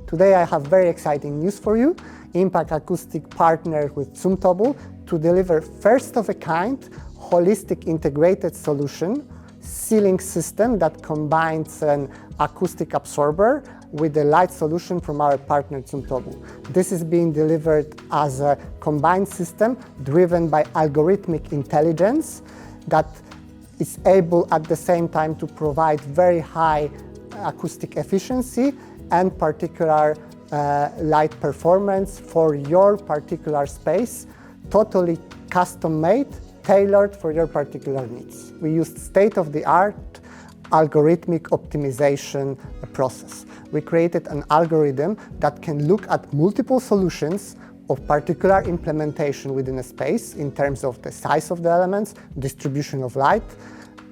Today I have very exciting news for you. Impact Acoustic partnered with Zumtobel to deliver first-of-a-kind, holistic integrated solution, ceiling system that combines an acoustic absorber with a light solution from our partner Zumtobel. This is being delivered as a combined system driven by algorithmic intelligence that is able at the same time to provide very high acoustic efficiency and particular light performance for your particular space, totally custom-made, tailored for your particular needs. We used state-of-the-art algorithmic optimization process. We created an algorithm that can look at multiple solutions of particular implementation within a space in terms of the size of the elements, distribution of light,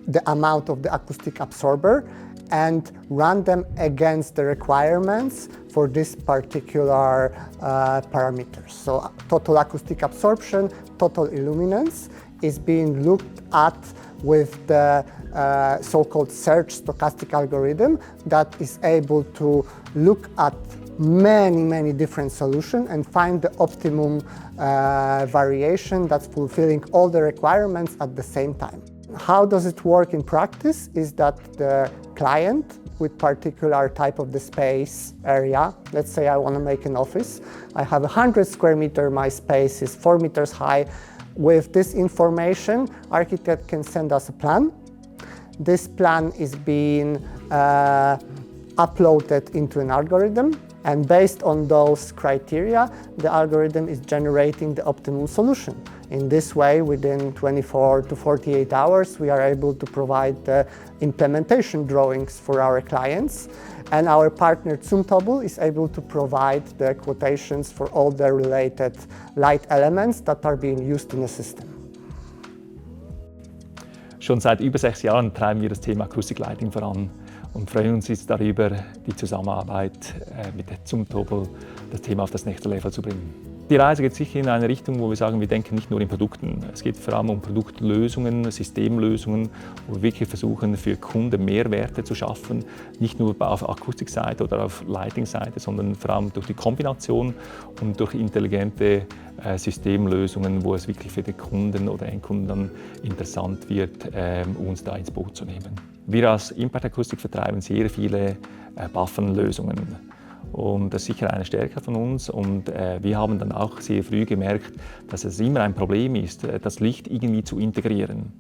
the amount of the acoustic absorber, and run them against the requirements for this particular parameters. So total acoustic absorption, total illuminance is being looked at with the so-called search stochastic algorithm that is able to look at many different solutions and find the optimum variation that's fulfilling all the requirements at the same time. How does it work in practice is that the client with particular type of the space area, let's say I want to make an office, I have 100 square meter, my space is 4 meters high. With this information, architect can send us a plan. This plan is being uploaded into an algorithm, and based on those criteria, the algorithm is generating the optimum solution. In this way, within 24 to 48 hours, we are able to provide the implementation drawings for our clients, and our partner Zumtobel is able to provide the quotations for all the related light elements that are being used in the system. Schon seit über 6 Jahren treiben wir das Thema Acoustic Lighting voran und freuen uns jetzt darüber, die Zusammenarbeit mit der Zumtobel, das Thema auf das nächste Level zu bringen. Die Reise geht sicher in eine Richtung, wo wir sagen, wir denken nicht nur in Produkten. Es geht vor allem um Produktlösungen, Systemlösungen, wo wir wirklich versuchen, für Kunden Mehrwerte zu schaffen. Nicht nur auf Akustikseite oder auf Lighting-Seite, sondern vor allem durch die Kombination und durch intelligente Systemlösungen, wo es wirklich für den Kunden oder Endkunden dann interessant wird, uns da ins Boot zu nehmen. Wir als Impact Acoustic vertreiben sehr viele Buffernlösungen. Und das ist sicher eine Stärke von uns. Und wir haben dann auch sehr früh gemerkt, dass es immer ein Problem ist, das Licht irgendwie zu integrieren.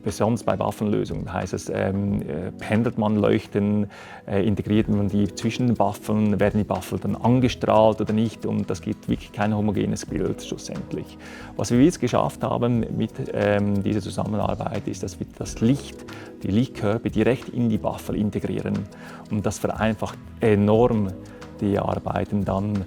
Besonders bei Buffernlösungen heißt es, pendelt man Leuchten, integriert man die zwischen den Buffern, werden die Buffer dann angestrahlt oder nicht, und das gibt wirklich kein homogenes Bild schlussendlich. Was wir jetzt geschafft haben mit dieser Zusammenarbeit ist, dass wir das Licht, die Lichtkörper direkt in die Buffer integrieren, und das vereinfacht enorm die Arbeiten dann,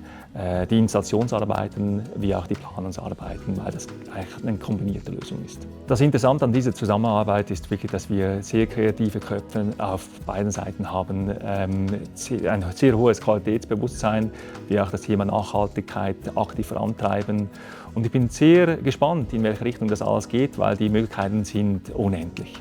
die Installationsarbeiten wie auch die Planungsarbeiten, weil das eigentlich eine kombinierte Lösung ist. Das Interessante an dieser Zusammenarbeit ist wirklich, dass wir sehr kreative Köpfe auf beiden Seiten haben, ein sehr hohes Qualitätsbewusstsein, wie auch das Thema Nachhaltigkeit aktiv vorantreiben. Und ich bin sehr gespannt, in welche Richtung das alles geht, weil die Möglichkeiten sind unendlich.